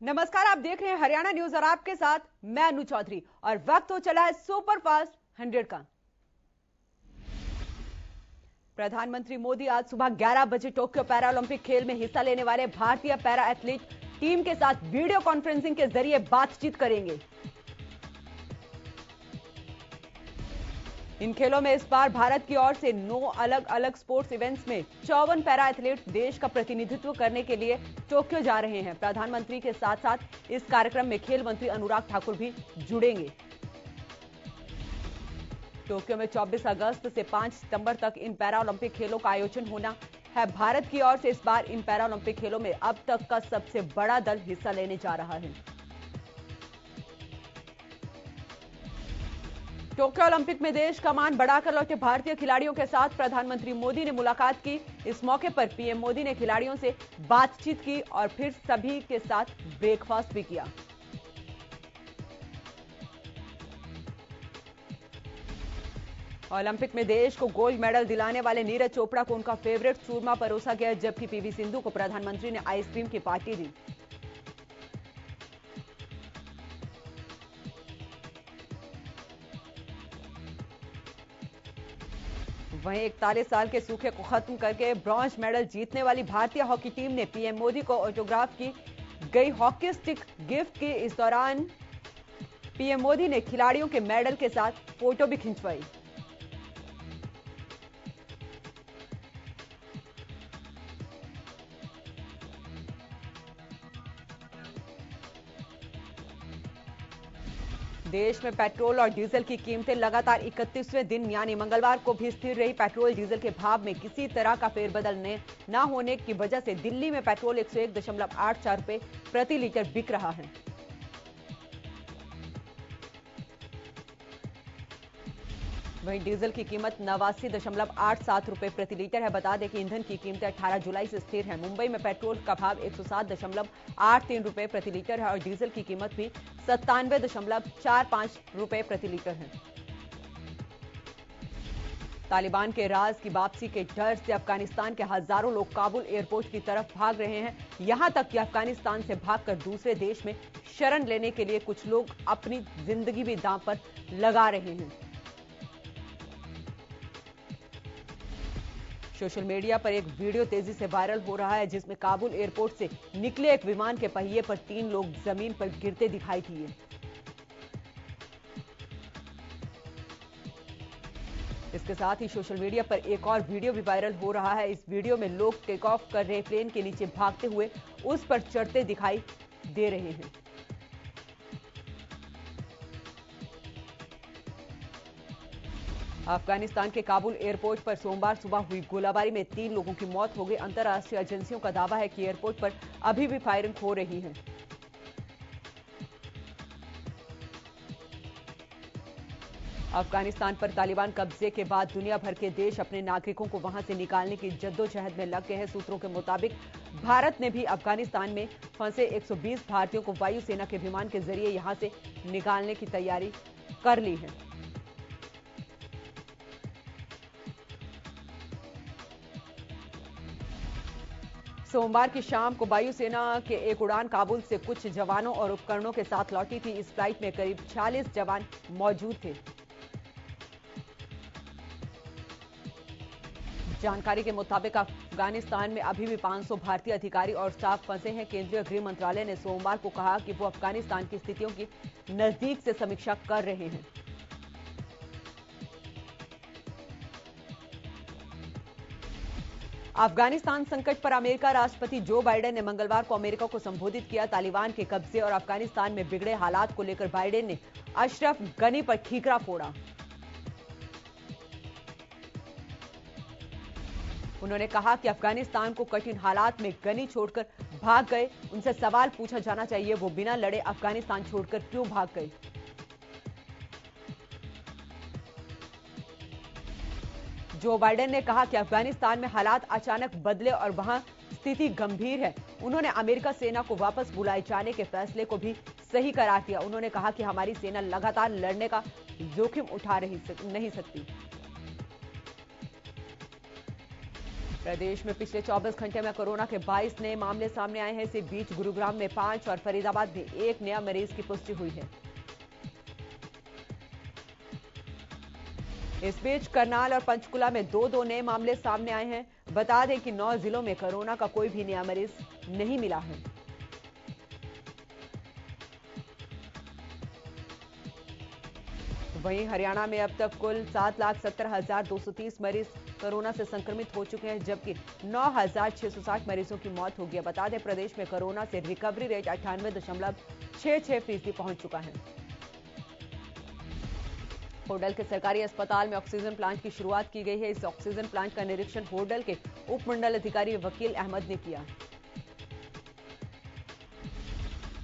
नमस्कार, आप देख रहे हैं हरियाणा न्यूज और आपके साथ मैं अनु चौधरी। और वक्त हो चला है सुपर फास्ट 100 का। प्रधानमंत्री मोदी आज सुबह 11 बजे टोक्यो पैरालंपिक खेल में हिस्सा लेने वाले भारतीय पैरा एथलीट टीम के साथ वीडियो कॉन्फ्रेंसिंग के जरिए बातचीत करेंगे। इन खेलों में इस बार भारत की ओर से 9 अलग अलग स्पोर्ट्स इवेंट्स में 54 पैरा एथलीट देश का प्रतिनिधित्व करने के लिए टोक्यो जा रहे हैं। प्रधानमंत्री के साथ साथ इस कार्यक्रम में खेल मंत्री अनुराग ठाकुर भी जुड़ेंगे। टोक्यो में 24 अगस्त से 5 सितंबर तक इन पैरालंपिक खेलों का आयोजन होना है। भारत की ओर से इस बार इन पैरालंपिक खेलों में अब तक का सबसे बड़ा दल हिस्सा लेने जा रहा है। टोक्यो ओलंपिक में देश का मान बढ़ाकर लौटे भारतीय खिलाड़ियों के साथ प्रधानमंत्री मोदी ने मुलाकात की। इस मौके पर पीएम मोदी ने खिलाड़ियों से बातचीत की और फिर सभी के साथ ब्रेकफास्ट भी किया। ओलंपिक में देश को गोल्ड मेडल दिलाने वाले नीरज चोपड़ा को उनका फेवरेट चूरमा परोसा गया, जबकि पीवी सिंधु को प्रधानमंत्री ने आइसक्रीम की पार्टी दी। वहीं 41 साल के सूखे को खत्म करके ब्रॉन्ज मेडल जीतने वाली भारतीय हॉकी टीम ने पीएम मोदी को ऑटोग्राफ की गई हॉकी स्टिक गिफ्ट की। इस दौरान पीएम मोदी ने खिलाड़ियों के मेडल के साथ फोटो भी खिंचवाई। देश में पेट्रोल और डीजल की कीमतें लगातार 31वें दिन यानी मंगलवार को भी स्थिर रही। पेट्रोल डीजल के भाव में किसी तरह का फेरबदल न होने की वजह से दिल्ली में पेट्रोल 101.84 रुपए प्रति लीटर बिक रहा है। वहीं डीजल की कीमत 89.87 रुपए प्रति लीटर है। बता दें कि ईंधन की कीमतें 18 जुलाई से स्थिर है। मुंबई में पेट्रोल का भाव 107.83 रुपए प्रति लीटर है और डीजल की कीमत भी 97.45 रुपए प्रति लीटर है। तालिबान के राज की वापसी के डर से अफगानिस्तान के हजारों लोग काबुल एयरपोर्ट की तरफ भाग रहे हैं। यहां तक कि अफगानिस्तान से भागकर दूसरे देश में शरण लेने के लिए कुछ लोग अपनी जिंदगी भी दांव पर लगा रहे हैं। सोशल मीडिया पर एक वीडियो तेजी से वायरल हो रहा है, जिसमें काबुल एयरपोर्ट से निकले एक विमान के पहिए पर 3 लोग जमीन पर गिरते दिखाई दिए। इसके साथ ही सोशल मीडिया पर एक और वीडियो भी वायरल हो रहा है। इस वीडियो में लोग टेक ऑफ कर रहे प्लेन के नीचे भागते हुए उस पर चढ़ते दिखाई दे रहे हैं। अफगानिस्तान के काबुल एयरपोर्ट पर सोमवार सुबह हुई गोलाबारी में 3 लोगों की मौत हो गई। अंतर्राष्ट्रीय एजेंसियों का दावा है कि एयरपोर्ट पर अभी भी फायरिंग हो रही है। अफगानिस्तान पर तालिबान कब्जे के बाद दुनिया भर के देश अपने नागरिकों को वहां से निकालने की जद्दोजहद में लग गए हैं। सूत्रों के मुताबिक भारत ने भी अफगानिस्तान में फंसे 120 भारतीयों को वायुसेना के विमान के जरिए यहां से निकालने की तैयारी कर ली है। सोमवार की शाम को वायुसेना के एक उड़ान काबुल से कुछ जवानों और उपकरणों के साथ लौटी थी। इस फ्लाइट में करीब 46 जवान मौजूद थे। जानकारी के मुताबिक अफगानिस्तान में अभी भी 500 भारतीय अधिकारी और स्टाफ फंसे हैं। केंद्रीय गृह मंत्रालय ने सोमवार को कहा कि वो अफगानिस्तान की स्थितियों की नजदीक से समीक्षा कर रहे हैं। अफगानिस्तान संकट पर अमेरिका राष्ट्रपति जो बाइडेन ने मंगलवार को अमेरिका को संबोधित किया। तालिबान के कब्जे और अफगानिस्तान में बिगड़े हालात को लेकर बाइडेन ने अशरफ गनी पर ठीकरा फोड़ा। उन्होंने कहा कि अफगानिस्तान को कठिन हालात में गनी छोड़कर भाग गए। उनसे सवाल पूछा जाना चाहिए, वो बिना लड़े अफगानिस्तान छोड़कर क्यों भाग गए। जो बाइडेन ने कहा कि अफगानिस्तान में हालात अचानक बदले और वहां स्थिति गंभीर है। उन्होंने अमेरिका सेना को वापस बुलाए जाने के फैसले को भी सही करार दिया। उन्होंने कहा कि हमारी सेना लगातार लड़ने का जोखिम उठा नहीं सकती। प्रदेश में पिछले 24 घंटे में कोरोना के 22 नए मामले सामने आए हैं। इसी बीच गुरुग्राम में 5 और फरीदाबाद में 1 नया मरीज की पुष्टि हुई है। इस बीच करनाल और पंचकुला में 2-2 नए मामले सामने आए हैं। बता दें कि 9 जिलों में कोरोना का कोई भी नया मरीज नहीं मिला है। वहीं हरियाणा में अब तक कुल 7,70,230 मरीज कोरोना से संक्रमित हो चुके हैं, जबकि 9,660 मरीजों की मौत हो गई है। बता दें प्रदेश में कोरोना से रिकवरी रेट 98.66% पहुंच चुका है। होडल के सरकारी अस्पताल में ऑक्सीजन प्लांट की शुरुआत की गई है। इस ऑक्सीजन प्लांट का निरीक्षण होडल के उप मंडल अधिकारी वकील अहमद ने किया।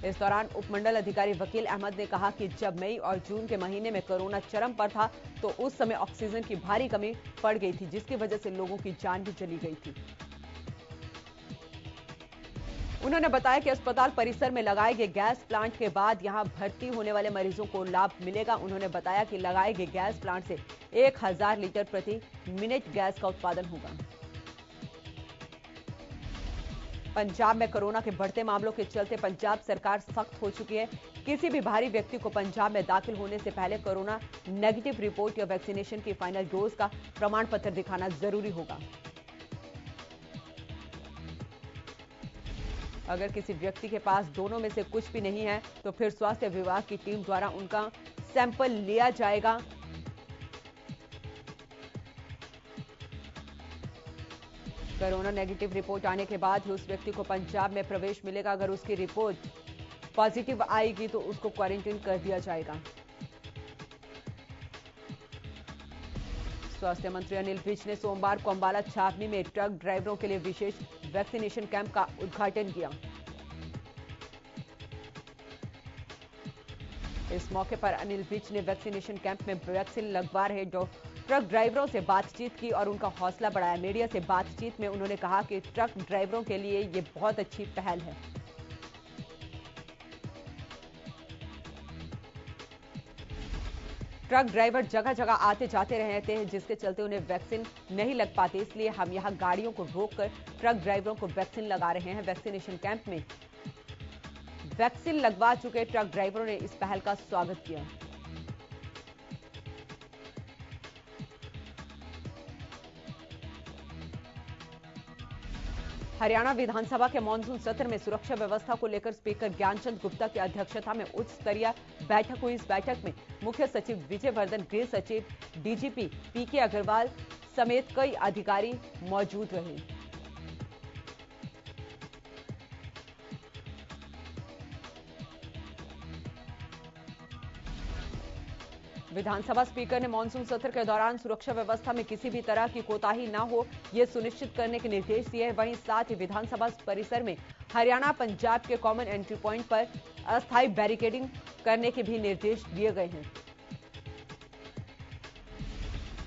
इस दौरान उपमंडल अधिकारी वकील अहमद ने कहा कि जब मई और जून के महीने में कोरोना चरम पर था तो उस समय ऑक्सीजन की भारी कमी पड़ गई थी, जिसकी वजह से लोगों की जान भी चली गई थी। उन्होंने बताया कि अस्पताल परिसर में लगाए गए गैस प्लांट के बाद यहां भर्ती होने वाले मरीजों को लाभ मिलेगा। उन्होंने बताया कि लगाए गए गैस प्लांट से 1000 लीटर प्रति मिनट गैस का उत्पादन होगा। पंजाब में कोरोना के बढ़ते मामलों के चलते पंजाब सरकार सख्त हो चुकी है। किसी भी बाहरी व्यक्ति को पंजाब में दाखिल होने से पहले कोरोना नेगेटिव रिपोर्ट या वैक्सीनेशन की फाइनल डोज का प्रमाण पत्र दिखाना जरूरी होगा। अगर किसी व्यक्ति के पास दोनों में से कुछ भी नहीं है तो फिर स्वास्थ्य विभाग की टीम द्वारा उनका सैंपल लिया जाएगा। कोरोना नेगेटिव रिपोर्ट आने के बाद ही उस व्यक्ति को पंजाब में प्रवेश मिलेगा। अगर उसकी रिपोर्ट पॉजिटिव आएगी तो उसको क्वारंटीन कर दिया जाएगा। स्वास्थ्य मंत्री अनिल विज ने सोमवार को अंबाला छावनी में ट्रक ड्राइवरों के लिए विशेष वैक्सीनेशन कैंप का उद्घाटन किया। इस मौके पर अनिल विज ने वैक्सीनेशन कैंप में वैक्सीन लगवा रहे ट्रक ड्राइवरों से बातचीत की और उनका हौसला बढ़ाया। मीडिया से बातचीत में उन्होंने कहा कि ट्रक ड्राइवरों के लिए ये बहुत अच्छी पहल है। ट्रक ड्राइवर जगह जगह आते जाते रहते हैं, जिसके चलते उन्हें वैक्सीन नहीं लग पाती, इसलिए हम यहां गाड़ियों को रोककर ट्रक ड्राइवरों को वैक्सीन लगा रहे हैं। वैक्सीनेशन कैंप में वैक्सीन लगवा चुके ट्रक ड्राइवरों ने इस पहल का स्वागत किया। हरियाणा विधानसभा के मानसून सत्र में सुरक्षा व्यवस्था को लेकर स्पीकर ज्ञानचंद गुप्ता की अध्यक्षता में उच्च स्तरीय बैठक हुई। इस बैठक में मुख्य सचिव विजय वर्धन, गृह सचिव, डीजीपी पीके अग्रवाल समेत कई अधिकारी मौजूद रहे। विधानसभा स्पीकर ने मानसून सत्र के दौरान सुरक्षा व्यवस्था में किसी भी तरह की कोताही न हो, यह सुनिश्चित करने के निर्देश दिए। वहीं साथ ही विधानसभा परिसर में हरियाणा पंजाब के कॉमन एंट्री पॉइंट पर अस्थायी बैरिकेडिंग करने के भी निर्देश दिए गए हैं।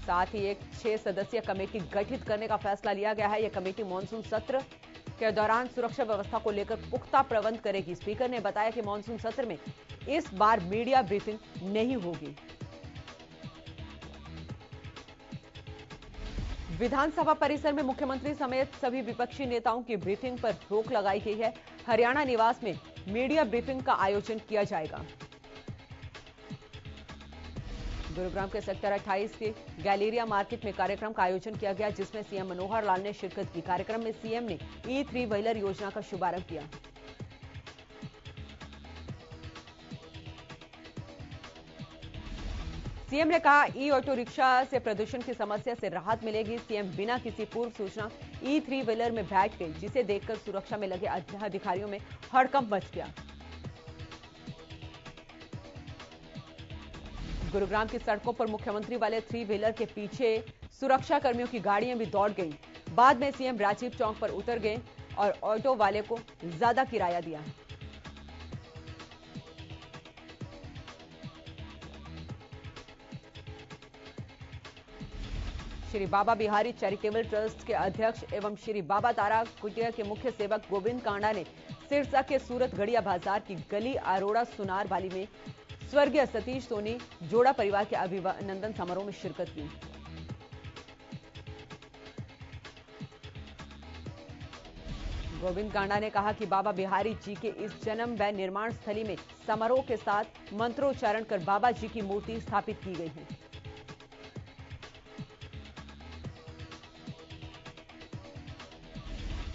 साथ ही एक 6 सदस्यीय कमेटी गठित करने का फैसला लिया गया है। यह कमेटी मानसून सत्र के दौरान सुरक्षा व्यवस्था को लेकर पुख्ता प्रबंध करेगी। स्पीकर ने बताया कि मानसून सत्र में इस बार मीडिया ब्रीफिंग नहीं होगी। विधानसभा परिसर में मुख्यमंत्री समेत सभी विपक्षी नेताओं की ब्रीफिंग पर रोक लगाई गई है। हरियाणा निवास में मीडिया ब्रीफिंग का आयोजन किया जाएगा। गुरुग्राम के सेक्टर 28 के गैलेरिया मार्केट में कार्यक्रम का आयोजन किया गया, जिसमें सीएम मनोहर लाल ने शिरकत की। कार्यक्रम में सीएम ने E3 व्हीलर योजना का शुभारंभ किया। सीएम ने कहा ई ऑटो रिक्शा से प्रदूषण की समस्या से राहत मिलेगी। सीएम बिना किसी पूर्व सूचना E3 व्हीलर में बैठ गई, जिसे देखकर सुरक्षा में लगे अधिकारियों में हड़कंप मच गया। गुरुग्राम की सड़कों पर मुख्यमंत्री वाले 3 व्हीलर के पीछे सुरक्षा कर्मियों की गाड़ियां भी दौड़ गईं। बाद में सीएम राजीव चौक पर उतर गए और ऑटो वाले को ज्यादा किराया दिया। श्री बाबा बिहारी चैरिटेबल ट्रस्ट के अध्यक्ष एवं श्री बाबा तारा कुटिया के मुख्य सेवक गोविंद कांडा ने सिरसा के सूरत गढ़िया बाजार की गली अरोड़ा सुनार वाली में स्वर्गीय सतीश सोनी जोड़ा परिवार के अभिनंदन समारोह में शिरकत की। गोविंद कांडा ने कहा कि बाबा बिहारी जी के इस जन्म व निर्माण स्थली में समारोह के साथ मंत्रोच्चारण कर बाबा जी की मूर्ति स्थापित की गई है।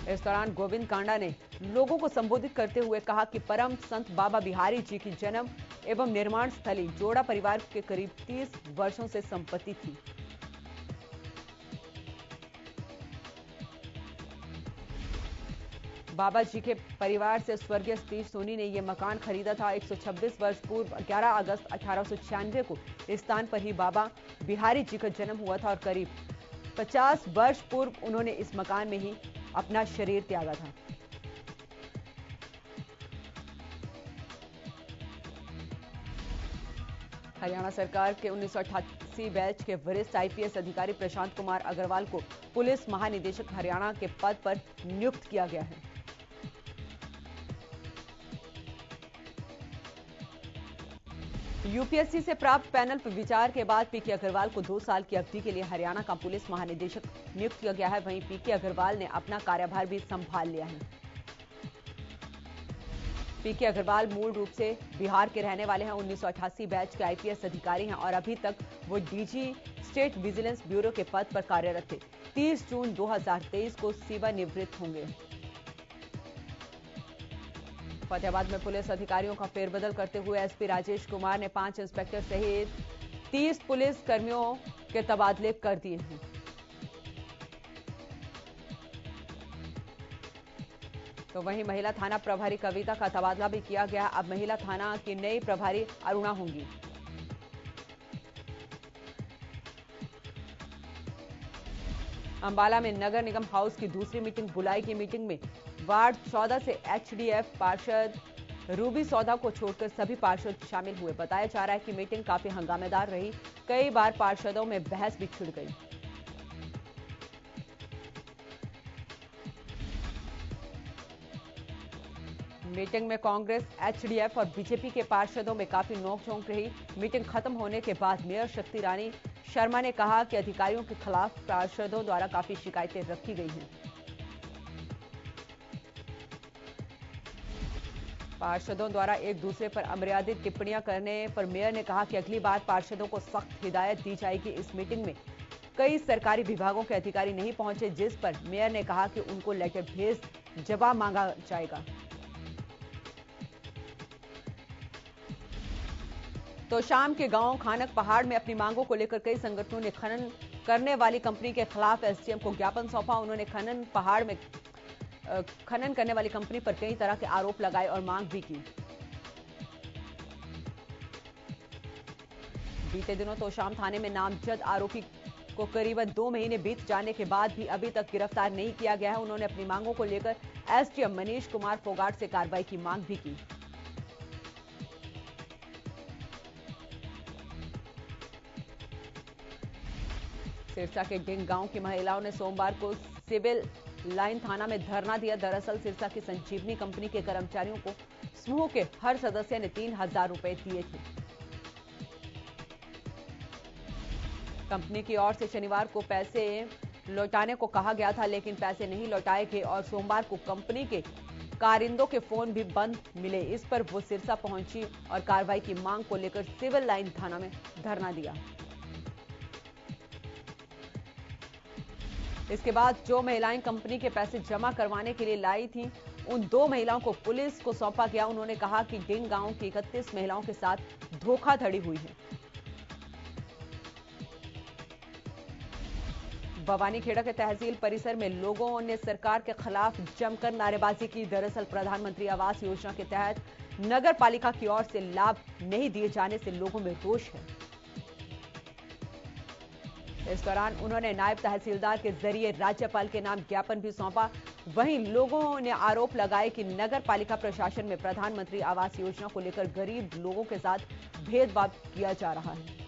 इस दौरान गोविंद कांडा ने लोगों को संबोधित करते हुए कहा कि परम संत बाबा बिहारी जी की जन्म एवं निर्माण स्थली जोड़ा परिवार के करीब 30 वर्षों से संपत्ति थी। बाबा जी के परिवार से स्वर्गीय सतीश सोनी ने यह मकान खरीदा था। 126 वर्ष पूर्व 11 अगस्त 1896 को इस स्थान पर ही बाबा बिहारी जी का जन्म हुआ था और करीब 50 वर्ष पूर्व उन्होंने इस मकान में ही अपना शरीर त्यागा था। हरियाणा सरकार के 1988 बैच के वरिष्ठ आईपीएस अधिकारी प्रशांत कुमार अग्रवाल को पुलिस महानिदेशक हरियाणा के पद पर नियुक्त किया गया है। यूपीएससी से प्राप्त पैनल पर विचार के बाद पीके अग्रवाल को 2 साल की अवधि के लिए हरियाणा का पुलिस महानिदेशक नियुक्त किया गया है। वहीं पीके अग्रवाल ने अपना कार्यभार भी संभाल लिया है। पीके अग्रवाल मूल रूप से बिहार के रहने वाले हैं। 1988 बैच के आईपीएस अधिकारी हैं और अभी तक वो डीजी स्टेट विजिलेंस ब्यूरो के पद पर कार्यरत थे। 30 जून 2023 को सेवानिवृत्त होंगे। फतेहाबाद में पुलिस अधिकारियों का फेरबदल करते हुए एसपी राजेश कुमार ने 5 इंस्पेक्टर सहित 30 पुलिस कर्मियों के तबादले कर दिए हैं। तो वहीं महिला थाना प्रभारी कविता का तबादला भी किया गया। अब महिला थाना की नई प्रभारी अरुणा होंगी। अंबाला में नगर निगम हाउस की दूसरी मीटिंग बुलाई गई। मीटिंग में वार्ड 14 से एचडीएफ पार्षद रूबी सौदा को छोड़कर सभी पार्षद शामिल हुए। बताया जा रहा है कि मीटिंग काफी हंगामेदार रही। कई बार पार्षदों में बहस भी छिड़ गई। मीटिंग में कांग्रेस, एचडीएफ और बीजेपी के पार्षदों में काफी नोकझोंक रही। मीटिंग खत्म होने के बाद मेयर शक्ति रानी शर्मा ने कहा कि अधिकारियों के खिलाफ पार्षदों द्वारा काफी शिकायतें रखी गई हैं। पार्षदों द्वारा एक दूसरे पर अमर्यादित टिप्पणियां करने पर मेयर ने कहा कि अगली बार पार्षदों को सख्त हिदायत दी जाएगी। इस मीटिंग में कई सरकारी विभागों के अधिकारी नहीं पहुंचे, जिस पर मेयर ने कहा कि उनको लेटर भेज जवाब मांगा जाएगा। तो शाम के गांव खानक पहाड़ में अपनी मांगों को लेकर कई संगठनों ने खनन करने वाली कंपनी के खिलाफ एसडीएम को ज्ञापन सौंपा। उन्होंने पहाड़ में खनन करने वाली कंपनी पर कई तरह के आरोप लगाए और मांग भी की। बीते दिनों तोशाम थाने में नामजद आरोपी को करीबन 2 महीने बीत जाने के बाद भी अभी तक गिरफ्तार नहीं किया गया है। उन्होंने अपनी मांगों को लेकर एसडीएम मनीष कुमार फोगाट से कार्रवाई की मांग भी की। सिरसा के डिंग गांव की महिलाओं ने सोमवार को सिविल लाइन थाना में धरना दिया। दरअसल सिरसा की संजीवनी कंपनी के कर्मचारियों को समूह के हर सदस्य ने 3000 रुपए दिए थे। कंपनी की ओर से शनिवार को पैसे लौटाने को कहा गया था, लेकिन पैसे नहीं लौटाए गए और सोमवार को कंपनी के कारिंदों के फोन भी बंद मिले। इस पर वो सिरसा पहुंची और कार्रवाई की मांग को लेकर सिविल लाइन थाना में धरना दिया। इसके बाद जो महिलाएं कंपनी के पैसे जमा करवाने के लिए लाई थीं, उन 2 महिलाओं को पुलिस को सौंपा गया। उन्होंने कहा कि डिंग गांव की 31 महिलाओं के साथ धोखाधड़ी हुई है। भवानीखेड़ा के तहसील परिसर में लोगों ने सरकार के खिलाफ जमकर नारेबाजी की। दरअसल प्रधानमंत्री आवास योजना के तहत नगर पालिका की ओर से लाभ नहीं दिए जाने से लोगों में रोष है। इस दौरान उन्होंने नायब तहसीलदार के जरिए राज्यपाल के नाम ज्ञापन भी सौंपा। वहीं लोगों ने आरोप लगाए कि नगर पालिका प्रशासन में प्रधानमंत्री आवास योजना को लेकर गरीब लोगों के साथ भेदभाव किया जा रहा है।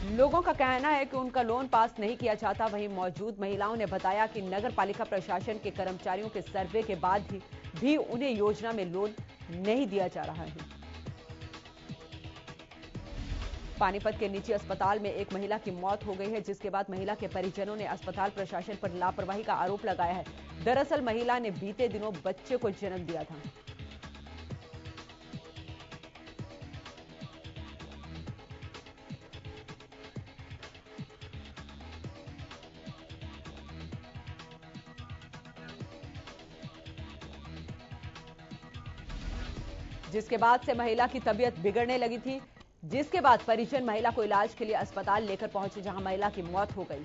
लोगों का कहना है कि उनका लोन पास नहीं किया जाता। वहीं मौजूद महिलाओं ने बताया कि नगर पालिका प्रशासन के कर्मचारियों के सर्वे के बाद भी उन्हें योजना में लोन नहीं दिया जा रहा है। पानीपत के निजी अस्पताल में एक महिला की मौत हो गई है, जिसके बाद महिला के परिजनों ने अस्पताल प्रशासन पर लापरवाही का आरोप लगाया है। दरअसल महिला ने बीते दिनों बच्चे को जन्म दिया था। जिसके बाद से महिला की तबीयत बिगड़ने लगी थी, जिसके बाद परिजन महिला को इलाज के लिए अस्पताल लेकर पहुंचे, जहां महिला की मौत हो गई।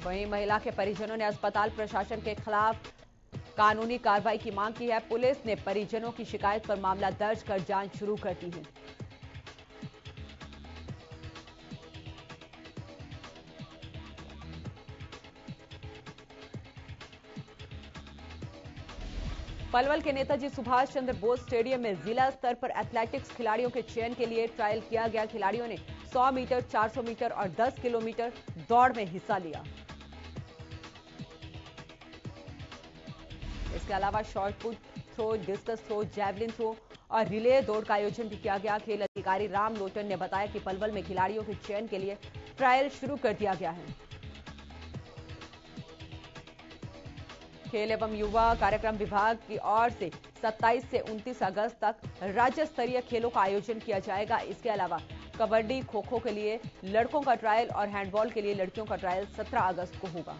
वहीं महिला के परिजनों ने अस्पताल प्रशासन के खिलाफ कानूनी कार्रवाई की मांग की है। पुलिस ने परिजनों की शिकायत पर मामला दर्ज कर जांच शुरू कर दी है। पलवल के नेताजी सुभाष चंद्र बोस स्टेडियम में जिला स्तर पर एथलेटिक्स खिलाड़ियों के चयन के लिए ट्रायल किया गया। खिलाड़ियों ने 100 मीटर, 400 मीटर और 10 किलोमीटर दौड़ में हिस्सा लिया। इसके अलावा shot put throw, discus throw, javelin throw और रिले दौड़ का आयोजन भी किया गया। खेल अधिकारी राम लोटन ने बताया कि पलवल में खिलाड़ियों के चयन के लिए ट्रायल शुरू कर दिया गया है। खेल एवं युवा कार्यक्रम विभाग की ओर से 27 से 29 अगस्त तक राज्य स्तरीय खेलों का आयोजन किया जाएगा। इसके अलावा कबड्डी, खो खो के लिए लड़कों का ट्रायल और हैंडबॉल के लिए लड़कियों का ट्रायल 17 अगस्त को होगा।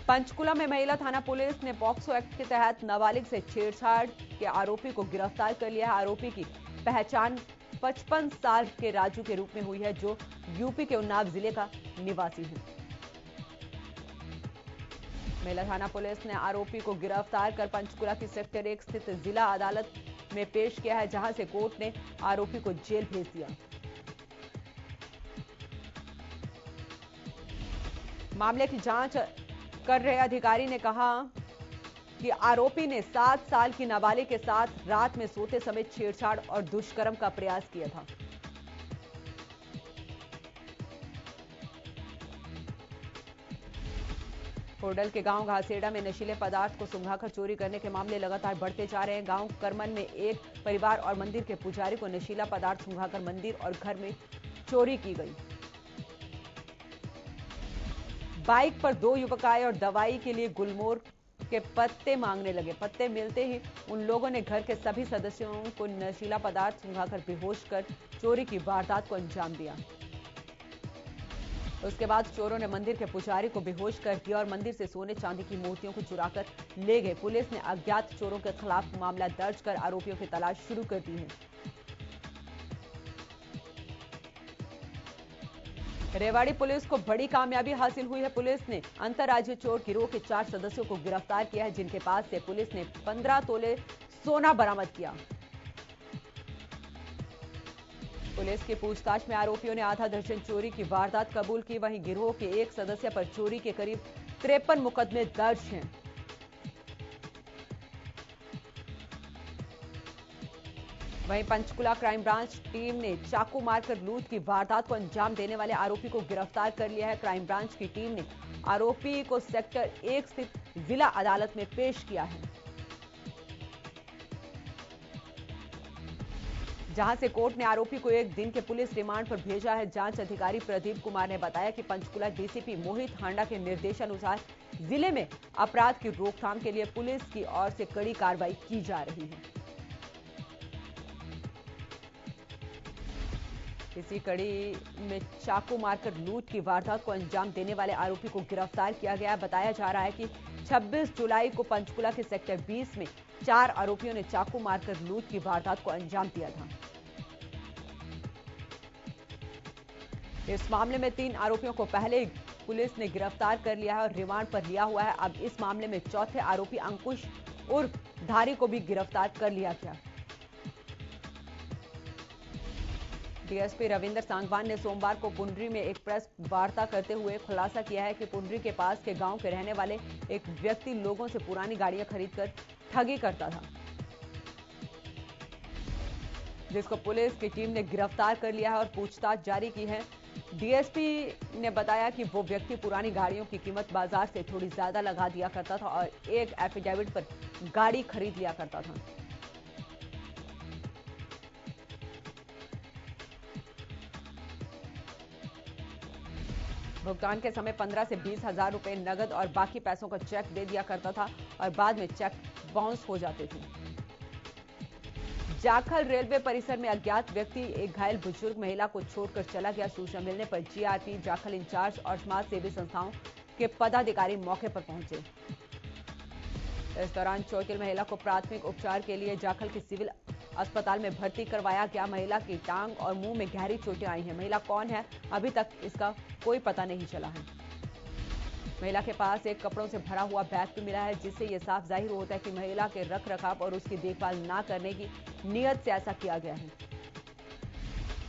पंचकुला में महिला थाना पुलिस ने पॉक्सो एक्ट के तहत नाबालिग से छेड़छाड़ के आरोपी को गिरफ्तार कर लिया है। आरोपी की पहचान 55 साल के राजू के रूप में हुई है, जो यूपी के उन्नाव जिले का निवासी है। महिला थाना पुलिस ने आरोपी को गिरफ्तार कर पंचकुला की सेक्टर 1 स्थित जिला अदालत में पेश किया है, जहां से कोर्ट ने आरोपी को जेल भेज दिया। मामले की जांच कर रहे अधिकारी ने कहा कि आरोपी ने 7 साल की नाबालिग के साथ रात में सोते समय छेड़छाड़ और दुष्कर्म का प्रयास किया था। होडल के गांव घासेड़ा में नशीले पदार्थ को सुंघाकर चोरी करने के मामले लगातार बढ़ते जा रहे हैं। गांव करमन में एक परिवार और मंदिर के पुजारी को नशीला पदार्थ सुंघाकर मंदिर और घर में चोरी की गई। बाइक पर 2 युवक आए और दवाई के लिए गुलमोहर के पत्ते मांगने लगे। पत्ते मिलते ही उन लोगों ने घर के सभी सदस्यों को नशीला पदार्थ सुंघाकर बेहोश कर चोरी की वारदात को अंजाम दिया। उसके बाद चोरों ने मंदिर के पुजारी को बेहोश कर दिया और मंदिर से सोने चांदी की मूर्तियों को चुराकर ले गए। पुलिस ने अज्ञात चोरों के खिलाफ मामला दर्ज कर आरोपियों की तलाश शुरू कर दी है। रेवाड़ी पुलिस को बड़ी कामयाबी हासिल हुई है। पुलिस ने अंतर्राज्यीय चोर गिरोह के 4 सदस्यों को गिरफ्तार किया है, जिनके पास से पुलिस ने 15 तोले सोना बरामद किया। पुलिस की पूछताछ में आरोपियों ने आधा दर्जन चोरी की वारदात कबूल की। वहीं गिरोह के एक सदस्य पर चोरी के करीब 53 मुकदमे दर्ज हैं। वहीं पंचकुला क्राइम ब्रांच टीम ने चाकू मारकर लूट की वारदात को अंजाम देने वाले आरोपी को गिरफ्तार कर लिया है। क्राइम ब्रांच की टीम ने आरोपी को सेक्टर 1 स्थित जिला अदालत में पेश किया है, जहां से कोर्ट ने आरोपी को 1 दिन के पुलिस रिमांड पर भेजा है। जांच अधिकारी प्रदीप कुमार ने बताया कि पंचकुला डीसीपी मोहित हांडा के निर्देशानुसार जिले में अपराध की रोकथाम के लिए पुलिस की ओर से कड़ी कार्रवाई की जा रही है। इसी कड़ी में चाकू मारकर लूट की वारदात को अंजाम देने वाले आरोपी को गिरफ्तार किया गया। बताया जा रहा है कि 26 जुलाई को पंचकुला के सेक्टर 20 में 4 आरोपियों ने चाकू मारकर लूट की वारदात को अंजाम दिया था। इस मामले में 3 आरोपियों को पहले पुलिस ने गिरफ्तार कर लिया है और रिमांड पर लिया हुआ है। अब इस मामले में चौथे आरोपी अंकुश उर्फ धारी को भी गिरफ्तार कर लिया गया। डीएसपी रविंदर सांगवान ने सोमवार को पुंडरी में एक प्रेस वार्ता करते हुए खुलासा किया है कि पुंडरी के पास के गांव के रहने वाले एक व्यक्ति लोगों से पुरानी गाड़ियां खरीदकर ठगी करता था, जिसको पुलिस की टीम ने गिरफ्तार कर लिया है और पूछताछ जारी की है। डीएसपी ने बताया कि वो व्यक्ति पुरानी गाड़ियों की कीमत बाजार से थोड़ी ज्यादा लगा दिया करता था और एक एफिडेविट पर गाड़ी खरीद लिया करता था। भुगतान के समय 15 से 20 हजार रुपए नगद और बाकी पैसों का चेक दे दिया करता था और बाद में चेक बाउंस हो जाते थे। जाखल रेलवे परिसर में अज्ञात व्यक्ति एक घायल बुजुर्ग महिला को छोड़कर चला गया। सूचना मिलने पर जीआरपी जाखल इंचार्ज और समाज सेवी संस्थाओं के पदाधिकारी मौके पर पहुंचे। इस दौरान चोटिल महिला को प्राथमिक उपचार के लिए जाखल के सिविल अस्पताल में भर्ती करवाया गया। महिला की टांग और मुंह में गहरी चोटें आई हैं। महिला कौन है, अभी तक इसका कोई पता नहीं चला है। महिला के पास एक कपड़ों से भरा हुआ बैग भी मिला है, जिससे यह साफ जाहिर होता है कि महिला के रख रखाव और उसकी देखभाल ना करने की नीयत से ऐसा किया गया है।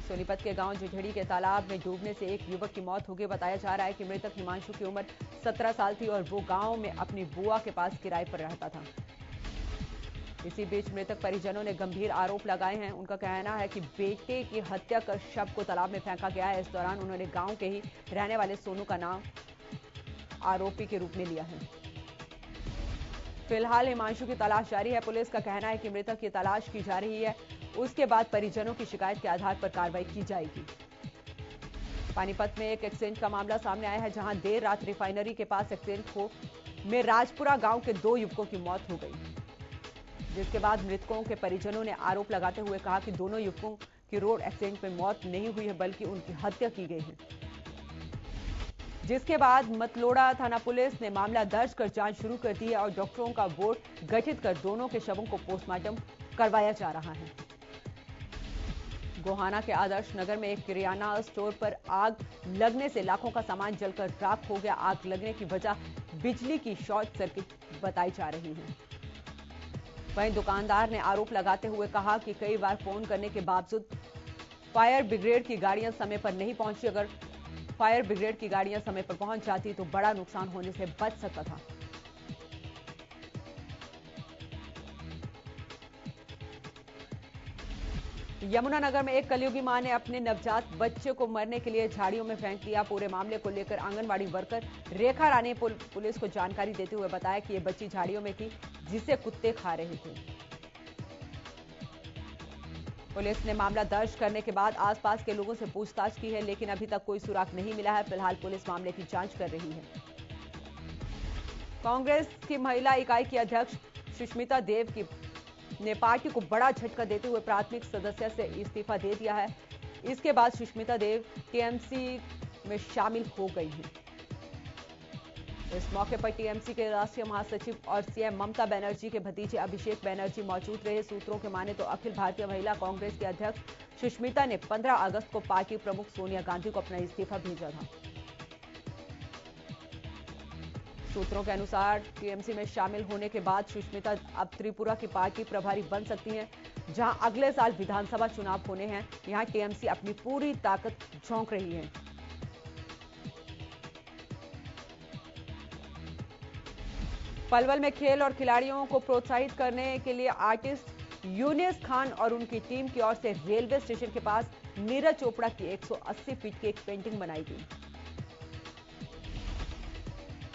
सोनीपत के गांव झिझड़ी के तालाब में डूबने से एक युवक की मौत हो गई। बताया जा रहा है कि मृतक हिमांशु की उम्र 17 साल थी और वो गांव में अपनी बुआ के पास किराए पर रहता था। इसी बीच मृतक परिजनों ने गंभीर आरोप लगाए हैं। उनका कहना है कि बेटे की हत्या कर शव को तालाब में फेंका गया है। इस दौरान उन्होंने गांव के ही रहने वाले सोनू का नाम आरोपी के रूप में लिया है। फिलहाल हिमांशु की तलाश जारी है। पुलिस का कहना है कि मृतक की तलाश की जा रही है, उसके बाद परिजनों की शिकायत के आधार पर कार्रवाई की जाएगी। पानीपत में एक एक्सीडेंट का मामला सामने आया है, जहां देर रात रिफाइनरी के पास एक्सीडेंट में राजपुरा गांव के 2 युवकों की मौत हो गई, जिसके बाद मृतकों के परिजनों ने आरोप लगाते हुए कहा कि दोनों युवकों की रोड एक्सीडेंट में मौत नहीं हुई है, बल्कि उनकी हत्या की गई है। जिसके बाद मतलोड़ा थाना पुलिस ने मामला दर्ज कर जांच शुरू कर दी है और डॉक्टरों का बोर्ड गठित कर दोनों के शवों को पोस्टमार्टम करवाया जा रहा है। गोहाना के आदर्श नगर में एक किराना स्टोर पर आग लगने से लाखों का सामान जलकर राख हो गया। आग लगने की वजह बिजली की शॉर्ट सर्किट बताई जा रही है। वहीं दुकानदार ने आरोप लगाते हुए कहा कि कई बार फोन करने के बावजूद फायर ब्रिगेड की गाड़ियां समय पर नहीं पहुंची। अगर फायर ब्रिगेड की गाड़ियां समय पर पहुंच जाती तो बड़ा नुकसान होने से बच सकता था। यमुनानगर में एक कलयुगी मां ने अपने नवजात बच्चे को मरने के लिए झाड़ियों में फेंक दिया। पूरे मामले को लेकर आंगनवाड़ी वर्कर रेखा रानी ने पुलिस को जानकारी देते हुए बताया कि यह बच्ची झाड़ियों में थी, जिसे कुत्ते खा रहे थे। पुलिस ने मामला दर्ज करने के बाद आसपास के लोगों से पूछताछ की है, लेकिन अभी तक कोई सुराग नहीं मिला है। फिलहाल पुलिस मामले की जांच कर रही है। कांग्रेस की महिला इकाई की अध्यक्ष सुष्मिता देव ने पार्टी को बड़ा झटका देते हुए प्राथमिक सदस्य से इस्तीफा दे दिया है। इसके बाद सुष्मिता देव टीएमसी में शामिल हो गई हैं। इस मौके पर टीएमसी के राष्ट्रीय महासचिव और सीएम ममता बनर्जी के भतीजे अभिषेक बनर्जी मौजूद रहे। सूत्रों के माने तो अखिल भारतीय महिला कांग्रेस के अध्यक्ष सुष्मिता ने 15 अगस्त को पार्टी प्रमुख सोनिया गांधी को अपना इस्तीफा भेजा था। सूत्रों के अनुसार टीएमसी में शामिल होने के बाद सुष्मिता अब त्रिपुरा की पार्टी प्रभारी बन सकती हैं, जहां अगले साल विधानसभा चुनाव होने हैं। यहां टीएमसी अपनी पूरी ताकत झोंक रही है। पलवल में खेल और खिलाड़ियों को प्रोत्साहित करने के लिए आर्टिस्ट यूनिस खान और उनकी टीम की ओर से रेलवे स्टेशन के पास नीरज चोपड़ा की 180 फीट की एक पेंटिंग बनाई गई।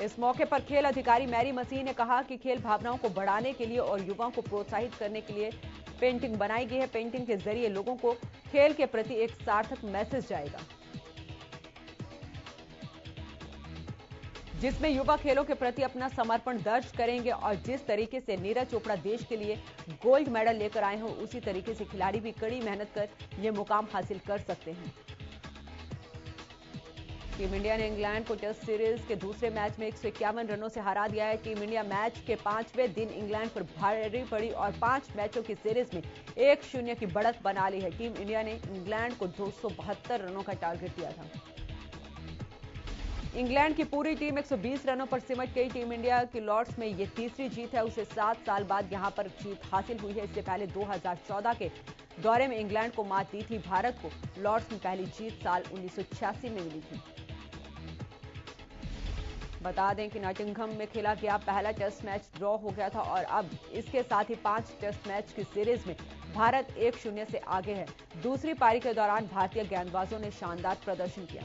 इस मौके पर खेल अधिकारी मैरी मसीह ने कहा कि खेल भावनाओं को बढ़ाने के लिए और युवाओं को प्रोत्साहित करने के लिए पेंटिंग बनाई गई है। पेंटिंग के जरिए लोगों को खेल के प्रति एक सार्थक मैसेज जाएगा, जिसमें युवा खेलों के प्रति अपना समर्पण दर्ज करेंगे और जिस तरीके से नीरज चोपड़ा देश के लिए गोल्ड मेडल लेकर आए हैं, उसी तरीके से खिलाड़ी भी कड़ी मेहनत कर यह मुकाम हासिल कर सकते हैं। टीम इंडिया ने इंग्लैंड को टेस्ट सीरीज के दूसरे मैच में 151 रनों से हरा दिया है। टीम इंडिया मैच के 5वें दिन इंग्लैंड पर भारी पड़ी और 5 मैचों की सीरीज में 1-0 की बढ़त बना ली है। टीम इंडिया ने इंग्लैंड को 272 रनों का टारगेट दिया था। इंग्लैंड की पूरी टीम 120 रनों पर सिमट गई। टीम इंडिया की लॉर्ड्स में यह तीसरी जीत है। उसे 7 साल बाद यहां पर जीत हासिल हुई है। इससे पहले 2014 के दौरे में इंग्लैंड को मात दी थी। भारत को लॉर्ड्स में पहली जीत साल 1986 में मिली थी। बता दें कि नॉटिंघम में खेला गया पहला टेस्ट मैच ड्रॉ हो गया था और अब इसके साथ ही 5 टेस्ट मैच की सीरीज में भारत 1-0 से आगे है। दूसरी पारी के दौरान भारतीय गेंदबाजों ने शानदार प्रदर्शन किया।